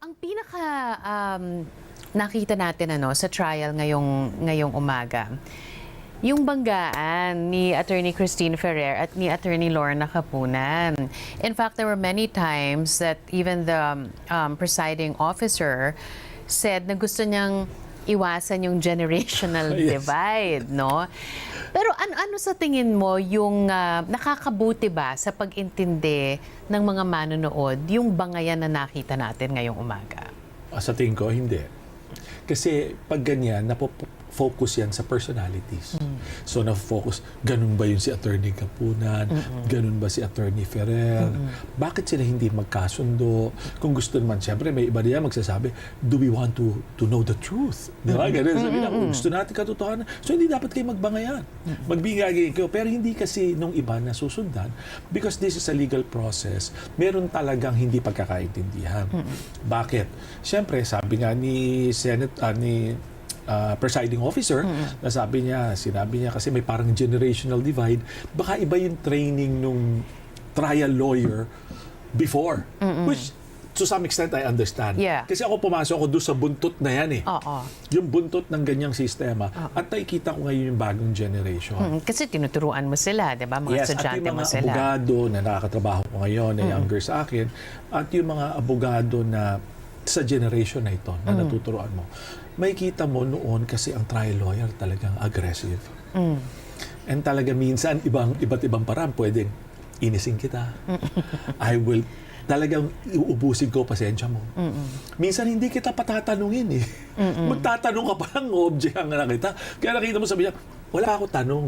Ang pinaka nakita natin sa trial ngayong umaga, yung banggaan ni Attorney Christine Ferrer at ni Attorney Lorna Capunan. In fact, there were many times that even the presiding officer said na gusto niyang iwasan yung generational Yes. divide, no? Pero ano sa tingin mo yung nakakabuti ba sa pag-intindi ng mga manonood yung bangayan na nakita natin ngayong umaga? Sa tingin ko, hindi. Kasi pag ganyan, focus yan sa personalities. So, na-focus, ganun ba yun si Attorney Capunan? Ganun ba si Attorney Ferrer? Bakit sila hindi magkasundo? Kung gusto naman, siyempre, may iba niya magsasabi, do we want to know the truth? Di ba? Ganun. Sabi na, gusto natin katotohanan. So, hindi dapat kayo magbangayan. Magbingagay kayo. Pero hindi kasi nung iba na susundan because this is a legal process. Meron talagang hindi pagkakaintindihan. Bakit? Siyempre, sabi nga ni presiding officer, sinabi niya kasi may parang generational divide, baka iba yung training nung trial lawyer before. Which, to some extent, I understand. Yeah. Kasi ako pumasok ako doon sa buntot na yan eh. Oo. Yung buntot ng ganyang sistema. At nakikita ko ngayon yung bagong generation. Kasi tinuturuan mo sila, di ba? Mga Yes, at estudyante yung mo mga sila. abogado na nakakatrabaho ko ngayon, na younger sa akin, at yung mga abogado na sa generation na ito, na natuturuan mo, makikita mo noon kasi ang trial lawyer talagang aggressive. And talaga minsan, iba't ibang paraan, pwedeng inisin kita. I will talagang uubusin ko pasensya mo. Minsan hindi kita patatanungin eh. Magtatanong ka pa lang, object na kita. Kaya nakita mo sabi niya, wala akong tanong.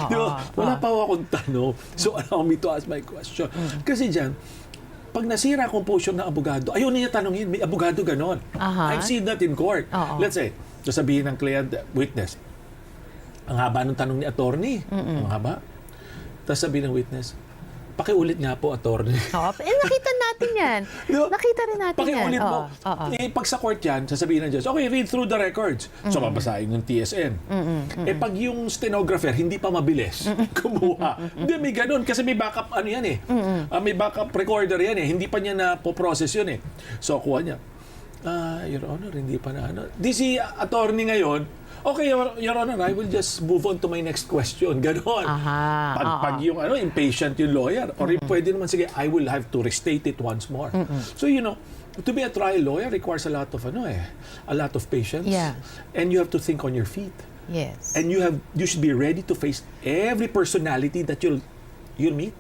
Di ba? Wala pa akong tanong. So allow me to ask my question. Kasi dyan, pag nasira ang composure ng abogado, ayaw niya tanungin, may abogado ganon. I've seen that in court. Let's say, sasabihin ng client, witness, ang haba ng tanong ni attorney. Ang haba. Tapos sabihin ng witness, pakiulit nga po, attorney. Nakita natin yan. Diba? Nakita rin natin yan. Pakiulit mo. Pag sa court yan, sasabihin ng judge, okay, read through the records. So, babasahin ng TSN. Pag yung stenographer, hindi pa mabilis kumuha. Hindi, may ganun. Kasi may backup, ano yan eh. May backup recorder yan eh. Hindi pa niya na po-process yun eh. So, kuha niya. Your Honor, hindi pa na ano. Di si attorney ngayon, okay, Your Honor, I will just move on to my next question. Ganon. Pag yung impatient yung lawyer, or pwede naman, sige, I will have to restate it once more. So, to be a trial lawyer requires a lot of patience. Yeah. And you have to think on your feet. Yes. And you should be ready to face every personality that you'll meet.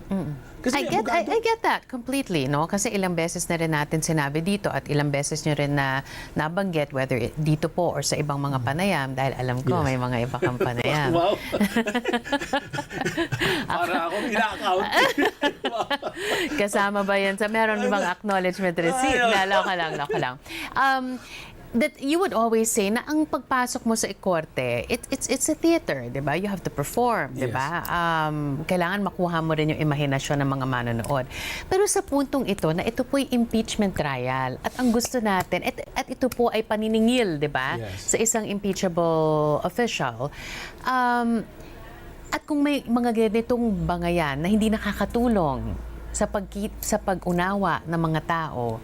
Kasi I get that completely, no? Kasi ilang beses na rin natin sinabi dito at ilang beses nyo rin na nabanggit whether dito po or sa ibang mga panayam dahil alam ko may mga iba kang panayam. Wow. Para akong ina-account. Kasama ba yan sa meron bang acknowledgement receipt? Loko lang. That you would always say na ang pagpasok mo sa korte, it's a theater, 'di ba? You have to perform, 'di ba? Kailangan makuha mo rin yung imahinasyon ng mga manonood. Pero sa puntong ito na ito po ay impeachment trial at ang gusto natin at ito po ay paniningil, 'di ba? Yes. Sa isang impeachable official. At kung may mga ganitong bangayan na hindi nakakatulong sa pag-unawa ng mga tao,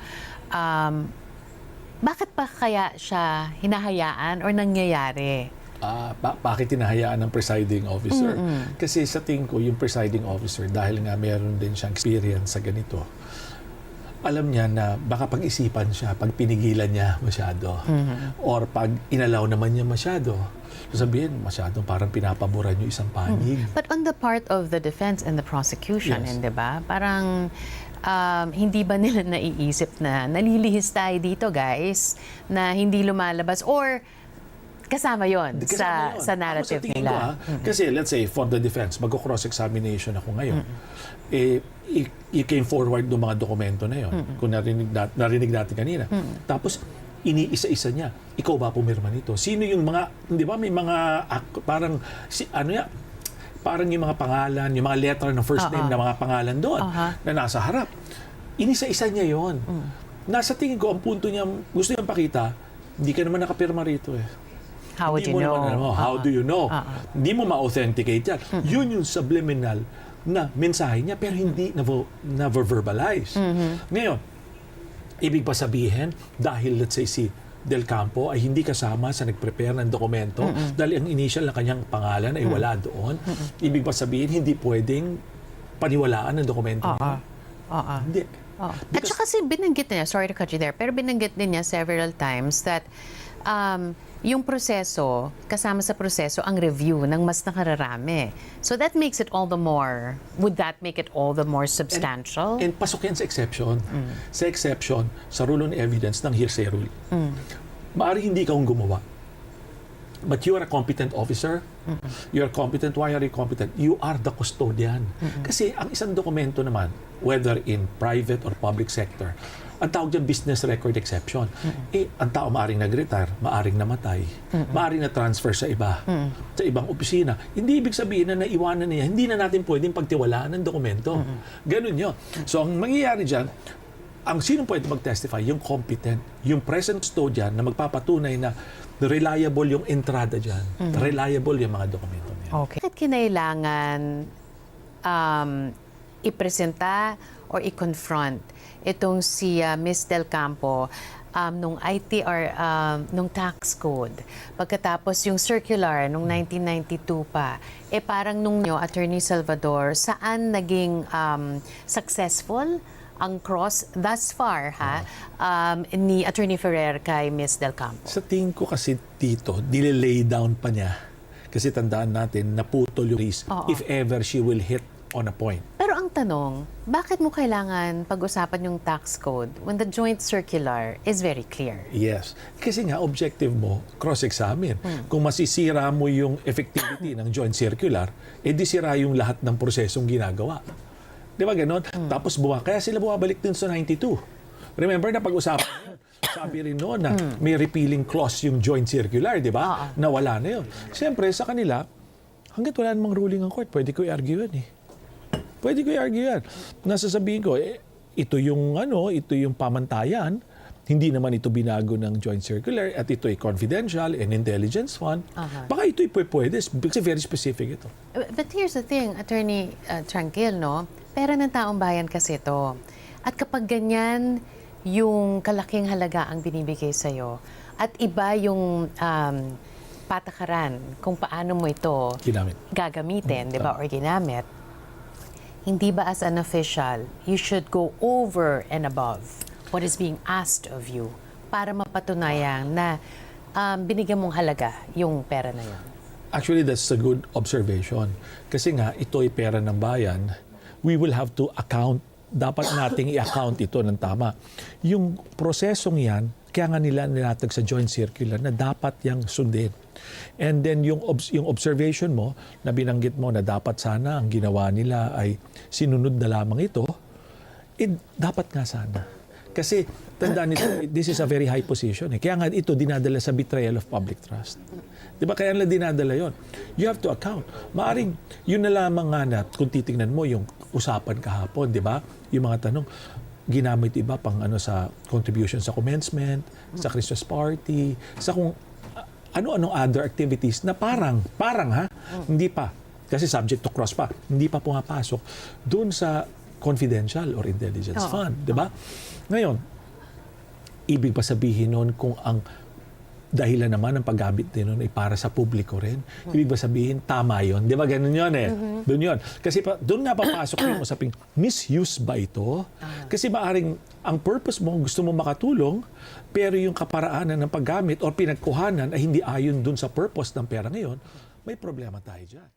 bakit pa kaya siya hinahayaan or nangyayari? Bakit hinahayaan ng presiding officer? Kasi sa tingin ko, yung presiding officer, dahil nga meron din siyang experience sa ganito, alam niya na baka pag-isipan siya, pag pinigilan niya masyado, or pag inalaw naman niya masyado, sabihin, masyadong parang pinapaboran yung isang panig. But on the part of the defense and the prosecution, Yes. di ba? Parang hindi ba nila naiisip na nalilihis tayo dito, guys, na hindi lumalabas or kasama yon sa narrative Ako, sa tingin nila? ko, kasi let's say for the defense, mag-cross-examination ako ngayon. You came forward ng mga dokumento na yon. Kung narinig natin kanina. Tapos iniisa-isa niya. Ikaw ba pumirma nito? Sino yung mga, di ba may mga parang parang yung mga pangalan, yung mga letter ng first name na mga pangalan doon na nasa harap. Inisa-isa niya yon. Nasa tingin ko, ang punto niya, gusto niyang pakita, hindi ka naman nakapirma rito eh. How would you know? How do you know? Hindi mo ma-authenticate yan. Yun yung subliminal na mensahe niya pero hindi na-verbalize. Ngayon, Ibig pa sabihin, dahil let's say si Del Campo ay hindi kasama sa nag-prepare ng dokumento dahil ang initial na kanyang pangalan ay wala doon. Ibig pa sabihin, hindi pwedeng paniwalaan ng dokumento niya. Hindi. At saka kasi binanggit niya, sorry to cut you there, pero binanggit din niya several times that yung proseso, kasama sa proseso, ang review ng mas nakararami. So that makes it all the more, would that make it all the more substantial? And pasok yan sa exception. Sa exception, sa rule on evidence ng hearsay rule. Maari hindi ka gumawa. But you are a competent officer. You are competent. Why are you competent? You are the custodian. Kasi ang isang dokumento naman, whether in private or public sector, ang tawag dyan business record exception. Ang tao maaring nag-retire, maaring namatay, maaring na-transfer sa iba, sa ibang opisina. Hindi ibig sabihin na naiwanan niya, hindi na natin pwedeng pagtiwalaan ng dokumento. Ganun yun. So ang mangyayari dyan, ang sinong pwede mag-testify? Yung competent, yung present custodian na magpapatunay na reliable yung entrada dyan. Reliable yung mga dokumento niya. Okay. Bakit kinailangan ipresenta or i-confront itong si Ms. Del Campo nung ITR, nung tax code. Pagkatapos yung circular nung 1992 pa, parang nung Attorney Salvador, saan naging successful ang cross thus far ni Attorney Ferrer kay Ms. Del Campo? Sa tingin ko kasi dito, nililay down pa niya. Kasi tandaan natin, naputol yung risk if ever she will hit on a point. Pero ang tanong, bakit mo kailangan pag-usapan yung tax code when the joint circular is very clear? Yes. Kasi nga, objective mo, cross-examine. Kung masisira mo yung effectivity ng joint circular, di sira yung lahat ng prosesong ginagawa. Di ba ganon? Tapos kaya sila bumabalik din sa 92. Remember na pag-usapan yun? Sabi rin noon na may repealing clause yung joint circular, di ba? Nawala na yun. Siyempre, sa kanila, hanggat wala namang ruling ang court, pwede ko i-argue yun eh. Pwede ko i-argue yan. Nasasabihin ko, ito yung pamantayan, hindi naman ito binago ng joint circular at ito ay confidential and intelligence fund. Baka ito pwede kasi very specific ito. But here's the thing, Attorney Tranquil, no? Pera ng taong bayan kasi ito. At kapag ganyan yung kalaking halaga ang binibigay sa'yo at iba yung patakaran kung paano mo ito gagamitin, di ba, or ginamit, hindi ba as an official, you should go over and above what is being asked of you para mapatunayan na binigyan mong halaga yung pera na yun? Actually, that's a good observation. Kasi nga, ito ay pera ng bayan. We will have to account. Dapat nating i-account ito ng tama. Yung prosesong yan, kaya nga nila nilatag sa joint circular na dapat yang sundin. And then yung observation mo, na binanggit mo na dapat sana ang ginawa nila ay sinunod na lamang ito, dapat nga sana. Kasi tandaan nito, this is a very high position. Kaya nga ito dinadala sa betrayal of public trust. Di ba? Kaya nila dinadala yon. You have to account. Maaring yun na lamang nga na kung titingnan mo yung usapan kahapon, di ba? Yung mga tanong, ginamit iba pang sa contribution sa commencement, sa Christmas party, sa kung ano-anong other activities na parang hindi pa. Kasi subject to cross pa, hindi pa pumapasok doon sa confidential or intelligence fund, di ba? Ngayon, ibig pa sabihin nun kung ang dahilan naman ng paggamit din nun ay para sa publiko rin, ibig ba sabihin tama yun? Di ba ganun yun eh? Doon yun. Kasi doon nga papasok yung usaping misuse ba ito? Kasi maaring ang purpose mo, gusto mo makatulong, pero yung kaparaanan ng paggamit o pinagkuhanan ay hindi ayon doon sa purpose ng pera ngayon, may problema tayo dyan.